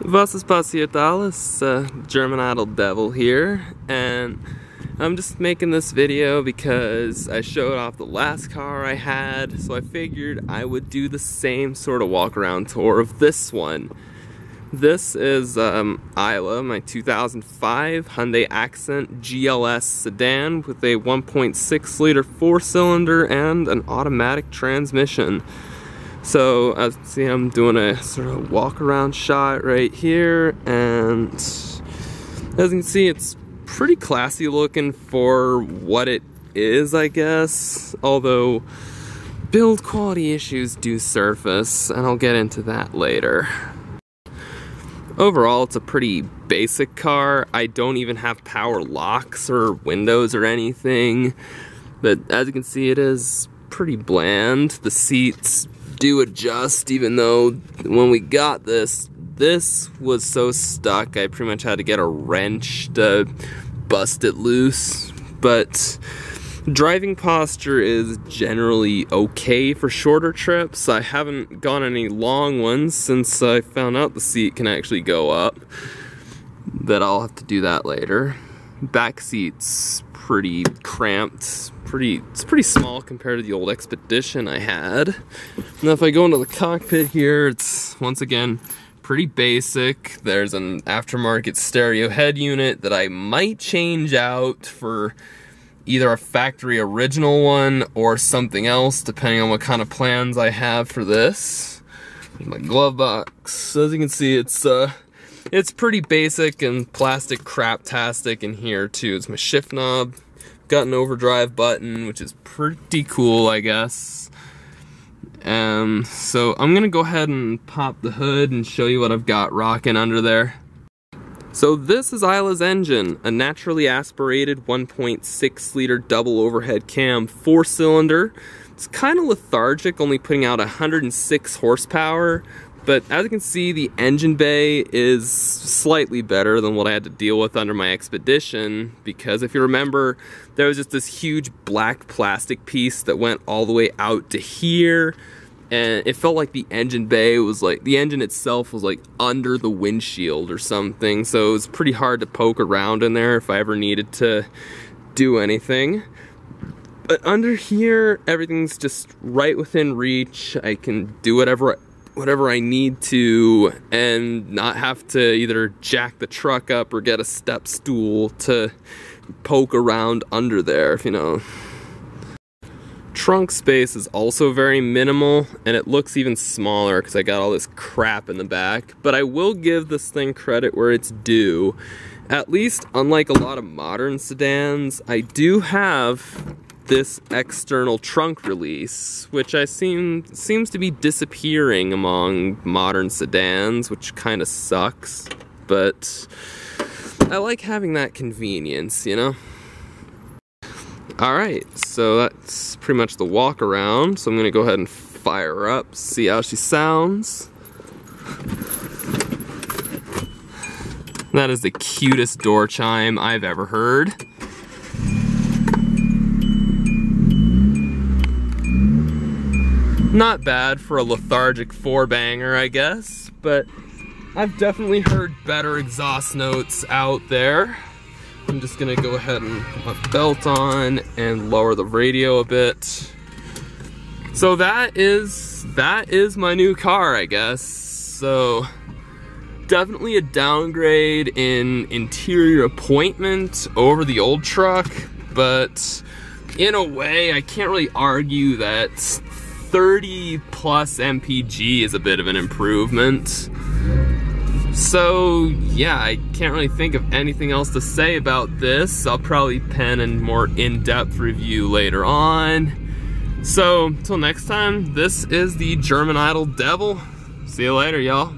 Was ist passiert alles? German Idol Devil here, and I'm just making this video because I showed off the last car I had, so I figured I would do the same sort of walk around tour of this one. This is Isla, my 2005 Hyundai Accent GLS sedan with a 1.6 liter 4-cylinder and an automatic transmission. So as you can see, I'm doing a sort of walk around shot right here, and as you can see, it's pretty classy looking for what it is, I guess, although build quality issues do surface, and I'll get into that later. Overall, it's a pretty basic car. I don't even have power locks or windows or anything, but as you can see, it is pretty bland. The seats do adjust, even though when we got this was so stuck I pretty much had to get a wrench to bust it loose. But driving posture is generally okay for shorter trips. I haven't gone any long ones since I found out the seat can actually go up, but I'll have to do that later. Back seat's pretty cramped. It's pretty small compared to the old Expedition I had. Now if I go into the cockpit here, it's once again pretty basic. There's an aftermarket stereo head unit that I might change out for either a factory original one or something else, depending on what kind of plans I have for this. My glove box, as you can see, it's pretty basic and plastic craptastic in here too. It's my shift knob. Got an overdrive button, which is pretty cool, I guess. So I'm gonna go ahead and pop the hood and show you what I've got rocking under there. So this is Isla's engine, a naturally aspirated 1.6 liter double overhead cam 4-cylinder. It's kind of lethargic, only putting out 106 horsepower. But as you can see, the engine bay is slightly better than what I had to deal with under my Expedition, because if you remember, there was just this huge black plastic piece that went all the way out to here, and it felt like the engine bay was like, the engine itself was like under the windshield or something, so it was pretty hard to poke around in there if I ever needed to do anything. But under here, everything's just right within reach. I can do whatever I need to and not have to either jack the truck up or get a step stool to poke around under there, if you know. Trunk space is also very minimal, and it looks even smaller because I got all this crap in the back, but I will give this thing credit where it's due. At least, unlike a lot of modern sedans, I do have this external trunk release, which seems to be disappearing among modern sedans, which kind of sucks, but I like having that convenience, you know? Alright, so that's pretty much the walk around, so I'm gonna go ahead and fire her up, see how she sounds. That is the cutest door chime I've ever heard. Not bad for a lethargic 4-banger, I guess, but I've definitely heard better exhaust notes out there. I'm just gonna go ahead and put my belt on and lower the radio a bit. So that is my new car, I guess. So definitely a downgrade in interior appointment over the old truck, but in a way I can't really argue that 30 plus MPG is a bit of an improvement. So yeah, I can't really think of anything else to say about this. I'll probably pen a more in-depth review later on. So until next time, this is the German Idol Devil. See you later, y'all.